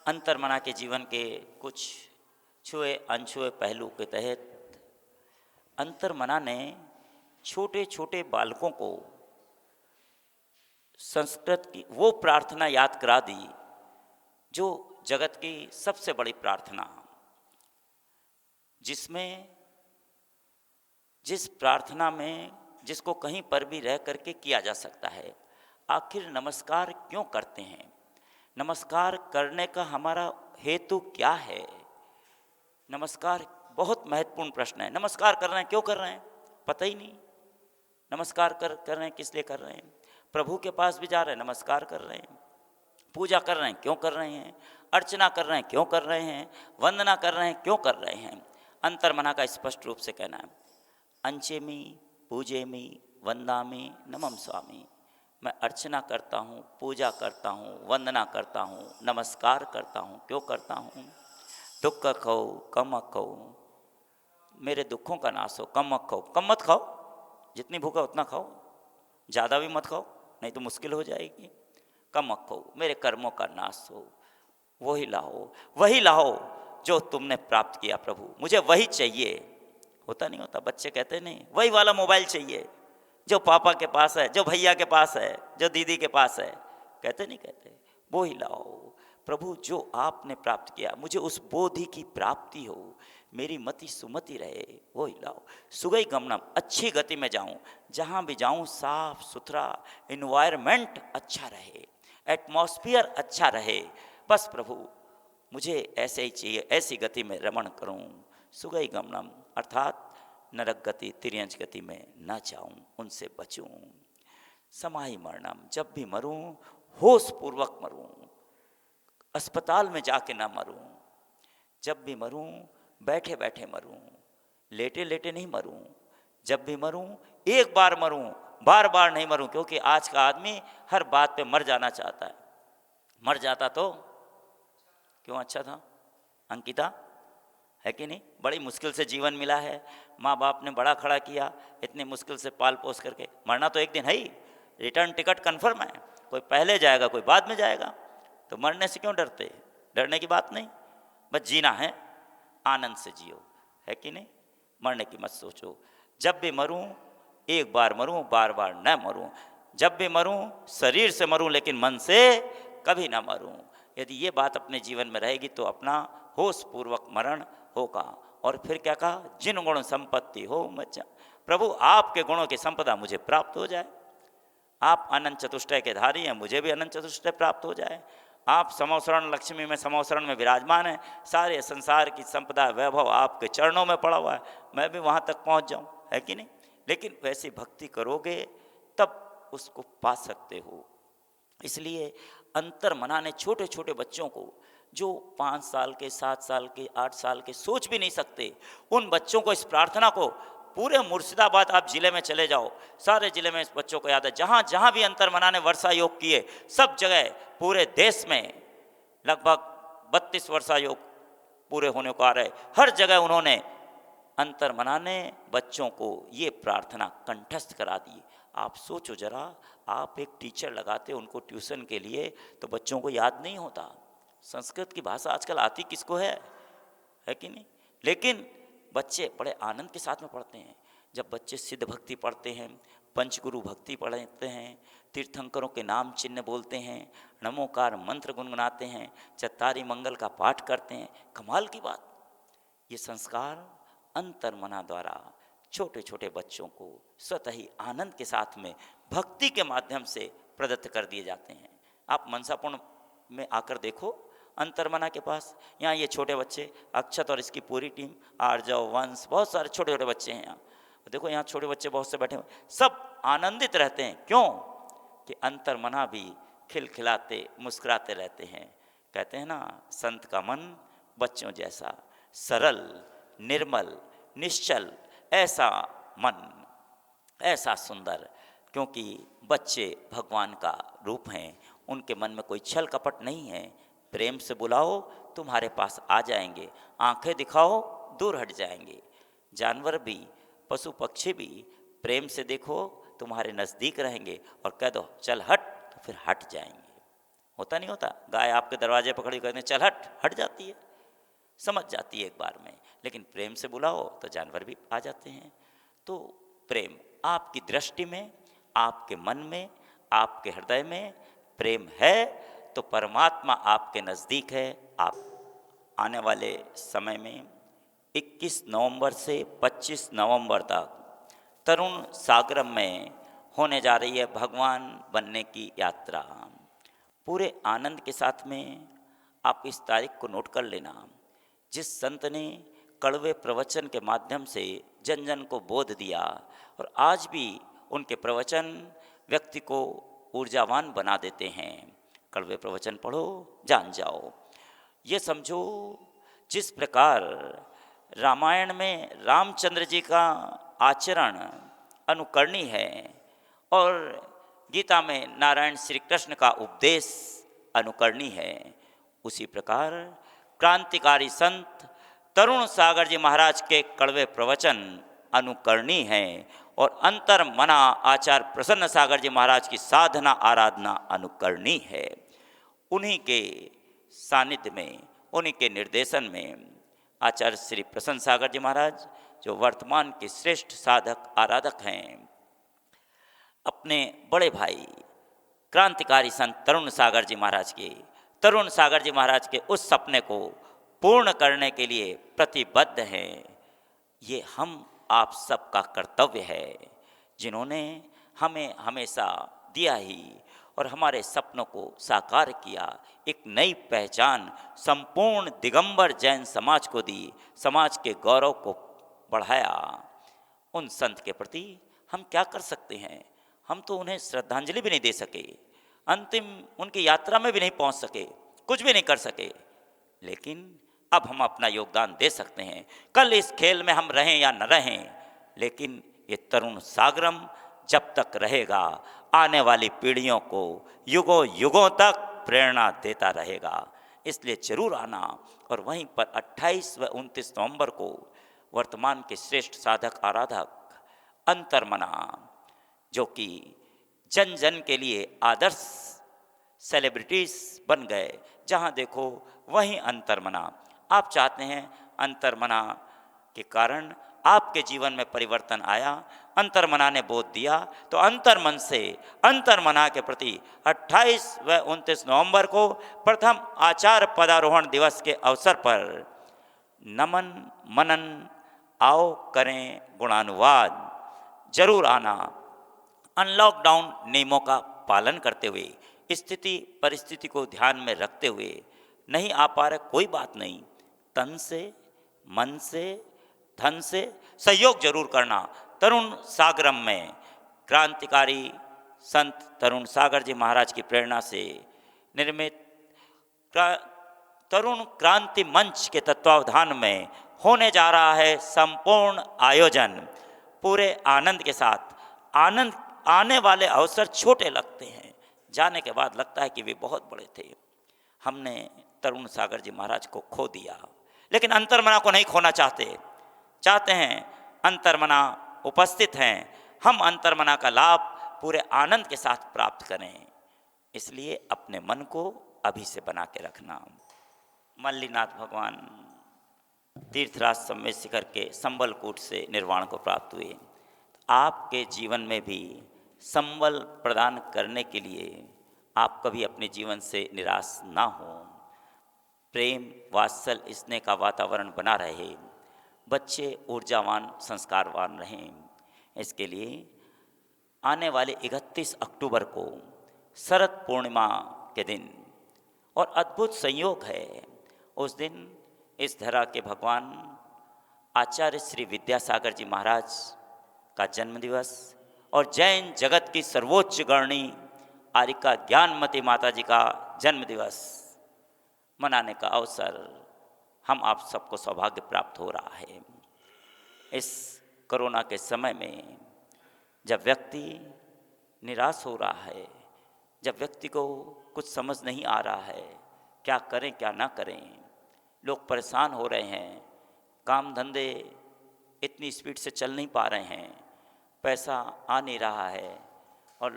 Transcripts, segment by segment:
अंतर्मना के जीवन के कुछ छुए अनछुए पहलू के तहत अंतर्मना ने छोटे छोटे बालकों को संस्कृत की वो प्रार्थना याद करा दी जो जगत की सबसे बड़ी प्रार्थना, जिस प्रार्थना में जिसको कहीं पर भी रह करके किया जा सकता है। आखिर नमस्कार क्यों करते हैं? नमस्कार करने का हमारा हेतु क्या है? नमस्कार बहुत महत्वपूर्ण प्रश्न है। नमस्कार कर रहे हैं, क्यों कर रहे हैं? पता ही नहीं। नमस्कार कर रहे हैं, किस लिए कर रहे हैं? प्रभु के पास भी जा रहे हैं, नमस्कार कर रहे हैं। पूजा कर रहे हैं, क्यों कर रहे हैं? अर्चना कर रहे हैं, क्यों कर रहे हैं? वंदना कर रहे हैं, क्यों कर रहे हैं? अंतर्मना का स्पष्ट रूप से कहना है, अंचेमी पूजेमी वंदामी नमम स्वामी। मैं अर्चना करता हूँ, पूजा करता हूँ, वंदना करता हूँ, नमस्कार करता हूँ। क्यों करता हूँ? दुख खाओ कम खाओ, मेरे दुखों का नाश हो। कम मत खाओ, कम मत खाओ, जितनी भूख है उतना खाओ, ज़्यादा भी मत खाओ, नहीं तो मुश्किल हो जाएगी। कम मत खाओ, मेरे कर्मों का नाश हो। वही लाओ जो तुमने प्राप्त किया प्रभु, मुझे वही चाहिए। होता नहीं होता, बच्चे कहते नहीं वही वाला मोबाइल चाहिए जो पापा के पास है, जो भैया के पास है, जो दीदी के पास है। कहते नहीं कहते? वो ही लाओ प्रभु जो आपने प्राप्त किया, मुझे उस बोधि की प्राप्ति हो, मेरी मति सुमति रहे, वो ही लाओ। सुगई गमनम, अच्छी गति में जाऊं, जहां भी जाऊं साफ सुथरा इन्वायरमेंट अच्छा रहे, एटमॉस्फियर अच्छा रहे। बस प्रभु मुझे ऐसे ही चाहिए, ऐसी गति में रमण करूं। सुगई गमनम अर्थात नरक गति तिर्यंच गति में न जाऊं, उनसे बचूं। समाहि मरणम, जब भी मरूं होश पूर्वक मरूं, अस्पताल में जाके ना मरूं। जब भी मरूं बैठे बैठे मरूं, लेटे लेटे नहीं मरूं। जब भी मरूं एक बार मरूं, बार बार नहीं मरूं। क्योंकि आज का आदमी हर बात पे मर जाना चाहता है। मर जाता तो क्यों अच्छा था? अंकिता, है कि नहीं? बड़ी मुश्किल से जीवन मिला है, माँ बाप ने बड़ा खड़ा किया, इतनी मुश्किल से पाल पोस करके। मरना तो एक दिन है ही, रिटर्न टिकट कन्फर्म है, कोई पहले जाएगा कोई बाद में जाएगा। तो मरने से क्यों डरते? डरने की बात नहीं, बस जीना है, आनंद से जियो, है कि नहीं? मरने की मत सोचो। जब भी मरूं एक बार मरूं, बार बार न मरूं। जब भी मरूं शरीर से मरूं, लेकिन मन से कभी ना मरूं। यदि ये बात अपने जीवन में रहेगी तो अपना होश पूर्वक मरण होगा। और फिर क्या कहा? जिन गुण संपत्ति हो मज्जा, प्रभु आपके गुणों की संपदा मुझे प्राप्त हो जाए। आप अनंत चतुष्टय के धारी हैं, मुझे भी अनंत चतुष्टय प्राप्त हो जाए। आप समवसरण लक्ष्मी में समवसरण में विराजमान हैं, सारे संसार की संपदा वैभव आपके चरणों में पड़ा हुआ है, मैं भी वहाँ तक पहुँच जाऊँ, है कि नहीं? लेकिन वैसी भक्ति करोगे तब उसको पा सकते हो। इसलिए अंतर्मना ने छोटे छोटे बच्चों को, जो 5 साल के, 7 साल के, 8 साल के, सोच भी नहीं सकते, उन बच्चों को इस प्रार्थना को, पूरे मुर्शिदाबाद आप जिले में चले जाओ, सारे जिले में इस बच्चों को याद है। जहाँ जहाँ भी अंतर्मना ने वर्षा योग किए, सब जगह पूरे देश में लगभग 32 वर्षा योग पूरे होने को आ रहे, हर जगह उन्होंने, अंतर्मना ने बच्चों को ये प्रार्थना कंठस्थ करा दी। आप सोचो जरा, आप एक टीचर लगाते उनको ट्यूशन के लिए, तो बच्चों को याद नहीं होता। संस्कृत की भाषा आजकल आती किसको है कि नहीं? लेकिन बच्चे बड़े आनंद के साथ में पढ़ते हैं। जब बच्चे सिद्ध भक्ति पढ़ते हैं, पंचगुरु भक्ति पढ़ते हैं, तीर्थंकरों के नाम चिन्ह बोलते हैं, नमोकार मंत्र गुनगुनाते हैं, चत्तारी मंगल का पाठ करते हैं, कमाल की बात। ये संस्कार अंतर्मना द्वारा छोटे छोटे बच्चों को स्वतः ही आनंद के साथ में भक्ति के माध्यम से प्रदत्त कर दिए जाते हैं। आप मनसापूर्ण में आकर देखो, अंतर्मना के पास, यहाँ ये छोटे बच्चे, अक्षत और इसकी पूरी टीम, आर्जव, वंश, बहुत सारे छोटे छोटे बच्चे हैं यहाँ। देखो यहाँ छोटे बच्चे बहुत से बैठे हुए, सब आनंदित रहते हैं। क्यों? कि अंतर्मना भी खिलखिलाते मुस्कुराते रहते हैं। कहते हैं ना, संत का मन बच्चों जैसा सरल निर्मल निश्चल, ऐसा मन, ऐसा सुंदर। क्योंकि बच्चे भगवान का रूप हैं, उनके मन में कोई छल कपट नहीं है। प्रेम से बुलाओ तुम्हारे पास आ जाएंगे, आंखें दिखाओ दूर हट जाएंगे। जानवर भी, पशु पक्षी भी प्रेम से देखो तुम्हारे नज़दीक रहेंगे, और कह दो चल हट तो फिर हट जाएंगे। होता नहीं होता, गाय आपके दरवाजे पर खड़ी करने चल हट, हट जाती है, समझ जाती है एक बार में। लेकिन प्रेम से बुलाओ तो जानवर भी आ जाते हैं। तो प्रेम आपकी दृष्टि में, आपके मन में, आपके हृदय में प्रेम है तो परमात्मा आपके नज़दीक है। आप आने वाले समय में 21 नवंबर से 25 नवंबर तक तरुण सागरम में होने जा रही है भगवान बनने की यात्रा। पूरे आनंद के साथ में आप इस तारीख को नोट कर लेना। जिस संत ने कड़वे प्रवचन के माध्यम से जन जन को बोध दिया और आज भी उनके प्रवचन व्यक्ति को ऊर्जावान बना देते हैं। कड़वे प्रवचन पढ़ो, जान जाओ। ये समझो जिस प्रकार रामायण में रामचंद्र जी का आचरण अनुकरणीय है और गीता में नारायण श्री कृष्ण का उपदेश अनुकरणीय है, उसी प्रकार क्रांतिकारी संत तरुण सागर जी महाराज के कड़वे प्रवचन अनुकरणीय हैं और अंतर मना आचार्य प्रसन्न सागर जी महाराज की साधना आराधना अनुकरणीय है। उन्हीं के सानिध्य में, उन्हीं के निर्देशन में आचार्य श्री प्रसन्न सागर जी महाराज जो वर्तमान के श्रेष्ठ साधक आराधक हैं, अपने बड़े भाई क्रांतिकारी संत तरुण सागर जी महाराज के उस सपने को पूर्ण करने के लिए प्रतिबद्ध हैं। ये हम आप सबका कर्तव्य है, जिन्होंने हमें हमेशा दिया ही और हमारे सपनों को साकार किया, एक नई पहचान संपूर्ण दिगंबर जैन समाज को दी, समाज के गौरव को बढ़ाया। उन संत के प्रति हम क्या कर सकते हैं? हम तो उन्हें श्रद्धांजलि भी नहीं दे सके, अंतिम उनकी यात्रा में भी नहीं पहुंच सके, कुछ भी नहीं कर सके, लेकिन अब हम अपना योगदान दे सकते हैं। कल इस खेल में हम रहें या न रहें, लेकिन ये तरुण सागरम जब तक रहेगा आने वाली पीढ़ियों को युगों युगों तक प्रेरणा देता रहेगा। इसलिए जरूर आना। और वहीं पर 28 व 29 नवंबर को वर्तमान के श्रेष्ठ साधक आराधक अंतर्मना, जो कि जन जन के लिए आदर्श सेलिब्रिटीज बन गए, जहां देखो वहीं अंतर्मना। आप चाहते हैं अंतर्मना के कारण आपके जीवन में परिवर्तन आया, अंतर्मना ने बोध दिया, तो अंतर्मन से अंतर्मना के प्रति 28 व 29 नवंबर को प्रथम आचार्य पदारोहण दिवस के अवसर पर नमन मनन आओ करें गुणानुवाद। जरूर आना। अनलॉकडाउन नियमों का पालन करते हुए, स्थिति परिस्थिति को ध्यान में रखते हुए, नहीं आ पा रहे कोई बात नहीं, तन से मन से धन से सहयोग जरूर करना। तरुण सागरम में क्रांतिकारी संत तरुण सागर जी महाराज की प्रेरणा से निर्मित तरुण क्रांति मंच के तत्वावधान में होने जा रहा है संपूर्ण आयोजन पूरे आनंद के साथ। आनंद आने वाले अवसर छोटे लगते हैं, जाने के बाद लगता है कि वे बहुत बड़े थे। हमने तरुण सागर जी महाराज को खो दिया, लेकिन अंतर्मना को नहीं खोना चाहते हैं। अंतर्मना उपस्थित हैं, हम अंतर्मना का लाभ पूरे आनंद के साथ प्राप्त करें। इसलिए अपने मन को अभी से बना के रखना। मल्लीनाथ भगवान तीर्थराज समेत शिखर के संबलकूट से निर्वाण को प्राप्त हुए। आपके जीवन में भी संबल प्रदान करने के लिए आप कभी अपने जीवन से निराश ना हो। प्रेम वात्सल्य स्नेह का वातावरण बना रहे, बच्चे ऊर्जावान संस्कारवान रहें। इसके लिए आने वाले 31 अक्टूबर को शरद पूर्णिमा के दिन और अद्भुत संयोग है, उस दिन इस धरा के भगवान आचार्य श्री विद्यासागर जी महाराज का जन्मदिवस और जैन जगत की सर्वोच्च गणनी आरिका ज्ञानमती माता जी का जन्मदिवस मनाने का अवसर हम आप सबको सौभाग्य प्राप्त हो रहा है। इस कोरोना के समय में जब व्यक्ति निराश हो रहा है, जब व्यक्ति को कुछ समझ नहीं आ रहा है, क्या करें क्या ना करें, लोग परेशान हो रहे हैं, काम धंधे इतनी स्पीड से चल नहीं पा रहे हैं, पैसा आ नहीं रहा है और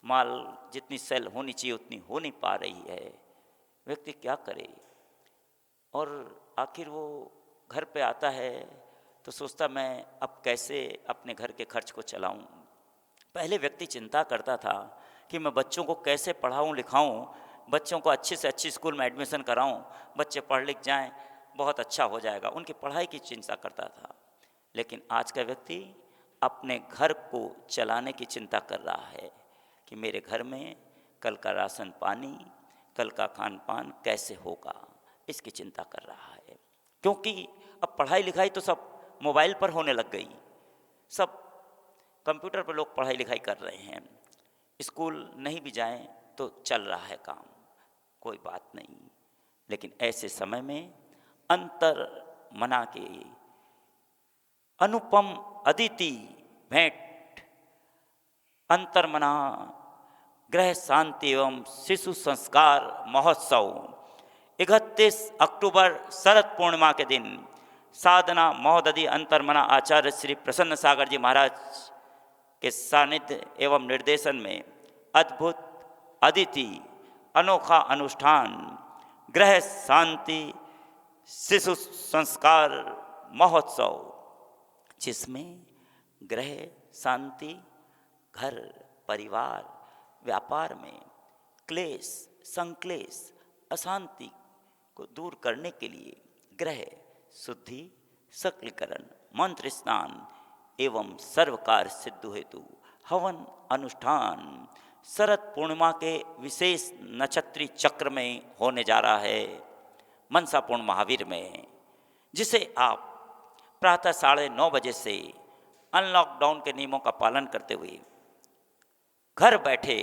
माल जितनी सेल होनी चाहिए उतनी हो नहीं पा रही है, व्यक्ति क्या करे। और आखिर वो घर पे आता है तो सोचता मैं अब कैसे अपने घर के खर्च को चलाऊं। पहले व्यक्ति चिंता करता था कि मैं बच्चों को कैसे पढ़ाऊं लिखाऊं, बच्चों को अच्छे से अच्छी स्कूल में एडमिशन कराऊं, बच्चे पढ़ लिख जाएं, बहुत अच्छा हो जाएगा, उनकी पढ़ाई की चिंता करता था। लेकिन आज का व्यक्ति अपने घर को चलाने की चिंता कर रहा है कि मेरे घर में कल का राशन पानी, कल का खान पान कैसे होगा, इसकी चिंता कर रहा है। क्योंकि अब पढ़ाई लिखाई तो सब मोबाइल पर होने लग गई, सब कंप्यूटर पर लोग पढ़ाई लिखाई कर रहे हैं, स्कूल नहीं भी जाएं तो चल रहा है काम, कोई बात नहीं। लेकिन ऐसे समय में अंतर मना के अनुपम अदिति भेंट अंतर्मना गृह शांति एवं शिशु संस्कार महोत्सव 31 अक्टूबर शरद पूर्णिमा के दिन साधना महोदधि अंतर्मना आचार्य श्री प्रसन्न सागर जी महाराज के सानिध्य एवं निर्देशन में अद्भुत अदिति अनोखा अनुष्ठान गृह शांति शिशु संस्कार महोत्सव, जिसमें गृह शांति घर परिवार व्यापार में क्लेश संक्लेश अशांति को दूर करने के लिए गृह शुद्धि सकलीकरण मंत्र स्नान एवं सर्वकार सिद्धि हेतु हवन अनुष्ठान शरद पूर्णिमा के विशेष नक्षत्री चक्र में होने जा रहा है मनसापूर्ण महावीर में, जिसे आप प्रातः 9:30 बजे से अनलॉकडाउन के नियमों का पालन करते हुए घर बैठे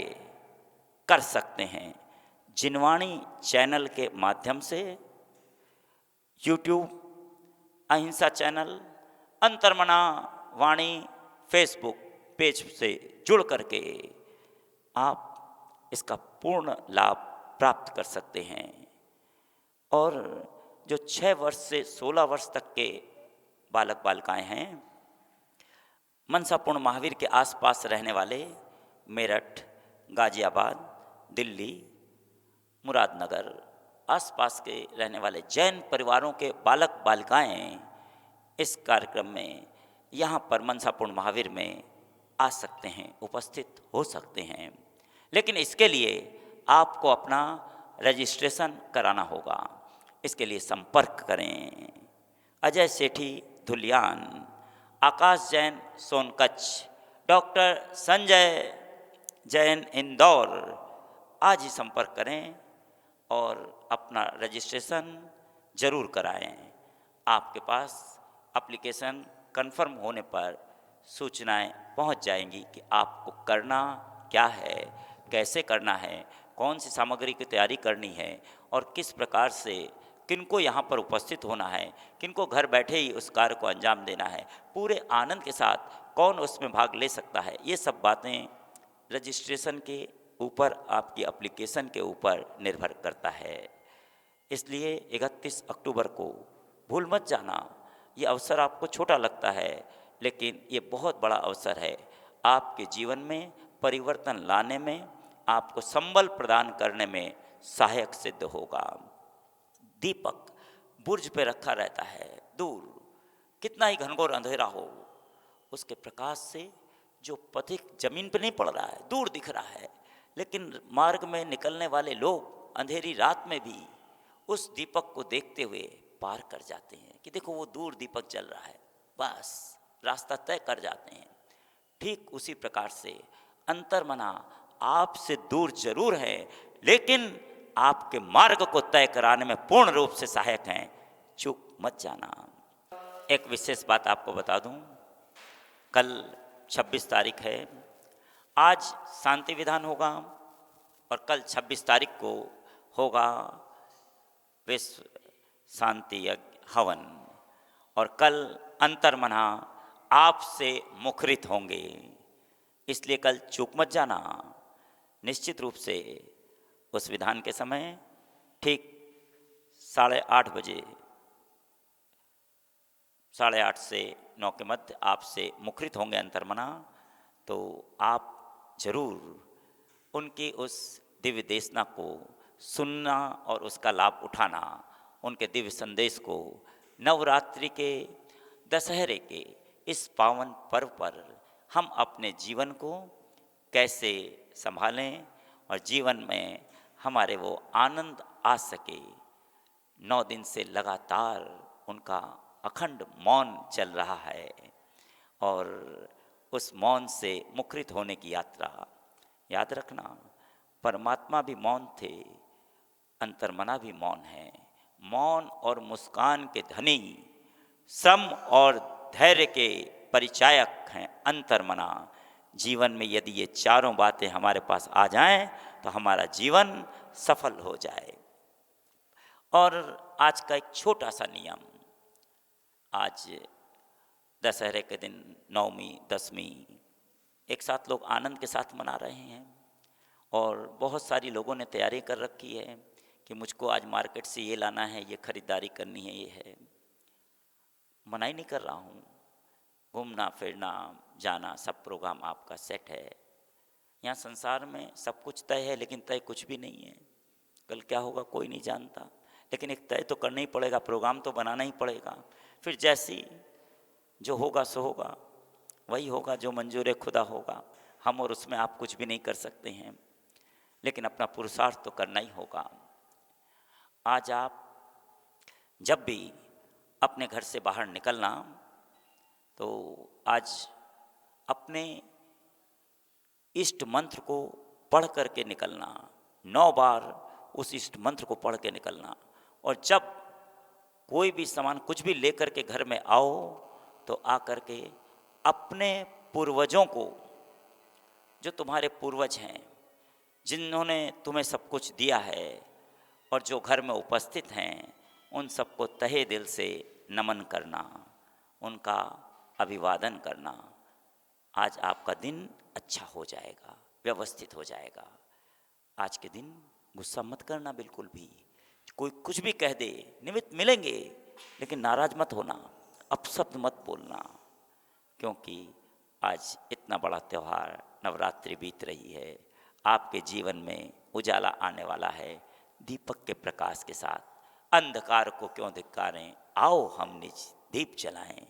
कर सकते हैं। जिनवाणी चैनल के माध्यम से यूट्यूब अहिंसा चैनल अंतर्मना वाणी फेसबुक पेज से जुड़ करके आप इसका पूर्ण लाभ प्राप्त कर सकते हैं। और जो 6 वर्ष से 16 वर्ष तक के बालक बालिकाएं हैं, मनसापूर्ण महावीर के आसपास रहने वाले मेरठ गाजियाबाद दिल्ली मुरादनगर आसपास के रहने वाले जैन परिवारों के बालक बालिकाएं इस कार्यक्रम में यहाँ पर मनसापूर्ण महावीर में आ सकते हैं, उपस्थित हो सकते हैं। लेकिन इसके लिए आपको अपना रजिस्ट्रेशन कराना होगा। इसके लिए संपर्क करें अजय सेठी धुलियान, आकाश जैन सोनकच्छ, डॉक्टर संजय जैन इंदौर। आज ही संपर्क करें और अपना रजिस्ट्रेशन जरूर कराएं। आपके पास एप्लीकेशन कन्फर्म होने पर सूचनाएं पहुंच जाएंगी कि आपको करना क्या है, कैसे करना है, कौन सी सामग्री की तैयारी करनी है और किस प्रकार से किनको यहाँ पर उपस्थित होना है, किनको घर बैठे ही उस कार्य को अंजाम देना है, पूरे आनंद के साथ कौन उसमें भाग ले सकता है। ये सब बातें रजिस्ट्रेशन के ऊपर, आपकी एप्लीकेशन के ऊपर निर्भर करता है। इसलिए 31 अक्टूबर को भूल मत जाना। ये अवसर आपको छोटा लगता है, लेकिन ये बहुत बड़ा अवसर है। आपके जीवन में परिवर्तन लाने में, आपको संबल प्रदान करने में सहायक सिद्ध होगा। दीपक बुर्ज पे रखा रहता है दूर, कितना ही घनघोर अंधेरा हो, उसके प्रकाश से जो पथिक जमीन पर नहीं पड़ रहा है, दूर दिख रहा है, लेकिन मार्ग में निकलने वाले लोग अंधेरी रात में भी उस दीपक को देखते हुए पार कर जाते हैं कि देखो वो दूर दीपक जल रहा है, बस रास्ता तय कर जाते हैं। ठीक उसी प्रकार से अंतर्मना आपसे दूर जरूर है, लेकिन आपके मार्ग को तय कराने में पूर्ण रूप से सहायक हैं। चूक मत जाना। एक विशेष बात आपको बता दूं, कल 26 तारीख है, आज शांति विधान होगा और कल 26 तारीख को होगा विश्व शांति यज्ञ हवन, और कल अंतर्मना आपसे मुखरित होंगे। इसलिए कल चूक मत जाना। निश्चित रूप से उस विधान के समय ठीक 8:30 बजे, 8:30 से 9 के मध्य आपसे मुखरित होंगे अंतर्मना। तो आप जरूर उनकी उस दिव्य देशना को सुनना और उसका लाभ उठाना, उनके दिव्य संदेश को नवरात्रि के दशहरे के इस पावन पर्व पर हम अपने जीवन को कैसे संभालें और जीवन में हमारे वो आनंद आ सके। 9 दिन से लगातार उनका अखंड मौन चल रहा है और उस मौन से मुखरित होने की यात्रा। याद रखना, परमात्मा भी मौन थे, अंतर्मना भी मौन है। मौन और मुस्कान के धनी, श्रम और धैर्य के परिचायक हैं अंतर्मना। जीवन में यदि ये चारों बातें हमारे पास आ जाएं तो हमारा जीवन सफल हो जाए। और आज का एक छोटा सा नियम, आज दशहरे के दिन नवमी दसवीं एक साथ लोग आनंद के साथ मना रहे हैं और बहुत सारी लोगों ने तैयारी कर रखी है कि मुझको आज मार्केट से ये लाना है, ये खरीदारी करनी है, ये है। मना ही नहीं कर रहा हूँ, घूमना फिरना जाना सब प्रोग्राम आपका सेट है। यहाँ संसार में सब कुछ तय है लेकिन तय कुछ भी नहीं है। कल क्या होगा कोई नहीं जानता, लेकिन एक तय तो करना ही पड़ेगा, प्रोग्राम तो बनाना ही पड़ेगा। फिर जैसी जो होगा सो होगा, वही होगा जो मंजूर खुदा होगा। हम और उसमें आप कुछ भी नहीं कर सकते हैं, लेकिन अपना पुरुषार्थ तो करना ही होगा। आज आप जब भी अपने घर से बाहर निकलना तो आज अपने इष्ट मंत्र को पढ़ करके निकलना। 9 बार उस इष्ट मंत्र को पढ़ के निकलना। और जब कोई भी सामान कुछ भी लेकर के घर में आओ तो आकर के अपने पूर्वजों को, जो तुम्हारे पूर्वज हैं, जिन्होंने तुम्हें सब कुछ दिया है और जो घर में उपस्थित हैं, उन सबको तहे दिल से नमन करना, उनका अभिवादन करना। आज आपका दिन अच्छा हो जाएगा, व्यवस्थित हो जाएगा। आज के दिन गुस्सा मत करना बिल्कुल भी। कोई कुछ भी कह दे, निमित्त मिलेंगे, लेकिन नाराज मत होना, अपशब्द मत बोलना, क्योंकि आज इतना बड़ा त्यौहार नवरात्रि बीत रही है। आपके जीवन में उजाला आने वाला है। दीपक के प्रकाश के साथ अंधकार को क्यों धिक्कारें, आओ हम निज दीप जलाएं।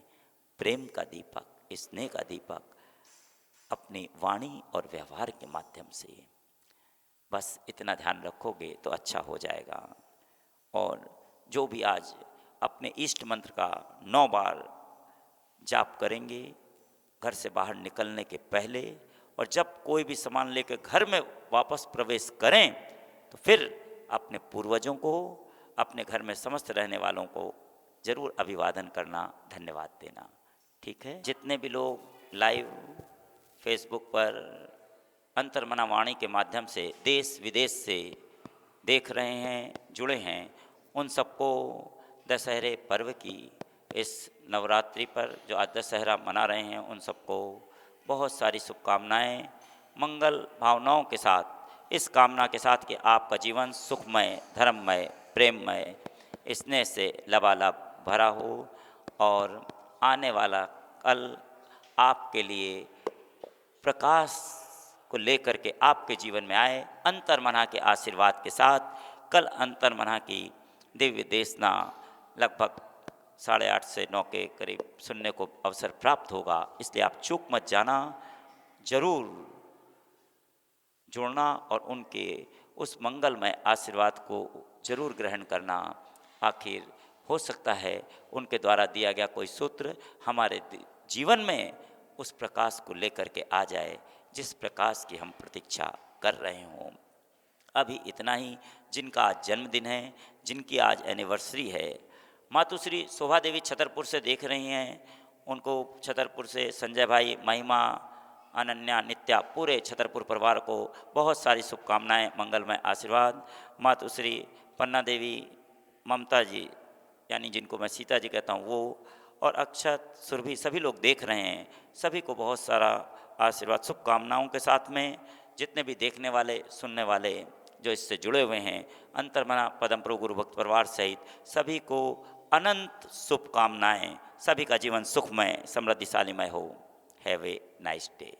प्रेम का दीपक, स्नेह का दीपक अपनी वाणी और व्यवहार के माध्यम से। बस इतना ध्यान रखोगे तो अच्छा हो जाएगा। और जो भी आज अपने इष्ट मंत्र का 9 बार जाप करेंगे घर से बाहर निकलने के पहले, और जब कोई भी सामान लेकर घर में वापस प्रवेश करें तो फिर अपने पूर्वजों को, अपने घर में समस्त रहने वालों को जरूर अभिवादन करना, धन्यवाद देना। ठीक है। जितने भी लोग लाइव फेसबुक पर अंतर्मना वाणी के माध्यम से देश विदेश से देख रहे हैं, जुड़े हैं, उन सबको दशहरे पर्व की इस नवरात्रि पर जो आज दशहरा मना रहे हैं, उन सबको बहुत सारी शुभकामनाएं, मंगल भावनाओं के साथ, इस कामना के साथ कि आपका जीवन सुखमय, धर्ममय, प्रेममय, स्नेह से लबालब भरा हो और आने वाला कल आपके लिए प्रकाश को लेकर के आपके जीवन में आए। अंतर्मना के आशीर्वाद के साथ कल अंतर्मना की दिव्य देशना लगभग 8:30 से 9 के करीब सुनने को अवसर प्राप्त होगा, इसलिए आप चूक मत जाना, जरूर जुड़ना और उनके उस मंगलमय आशीर्वाद को जरूर ग्रहण करना। आखिर हो सकता है उनके द्वारा दिया गया कोई सूत्र हमारे जीवन में उस प्रकाश को लेकर के आ जाए जिस प्रकाश की हम प्रतीक्षा कर रहे हों। अभी इतना ही। जिनका आज जन्मदिन है, जिनकी आज एनिवर्सरी है, मातुश्री शोभा देवी छतरपुर से देख रही हैं, उनको छतरपुर से संजय भाई, महिमा, अनन्या, नित्या, पूरे छतरपुर परिवार को बहुत सारी शुभकामनाएं, मंगलमय आशीर्वाद। मातुश्री पन्ना देवी, ममता जी यानी जिनको मैं सीता जी कहता हूँ, वो और अक्षत, सुरभि, सभी लोग देख रहे हैं, सभी को बहुत सारा आशीर्वाद शुभकामनाओं के साथ में। जितने भी देखने वाले, सुनने वाले जो इससे जुड़े हुए हैं, अंतर्मना पदम प्रभु गुरु भक्त परिवार सहित सभी को अनंत शुभकामनाएं। सभी का जीवन सुखमय, समृद्धिशालीमय हो। Have a nice day.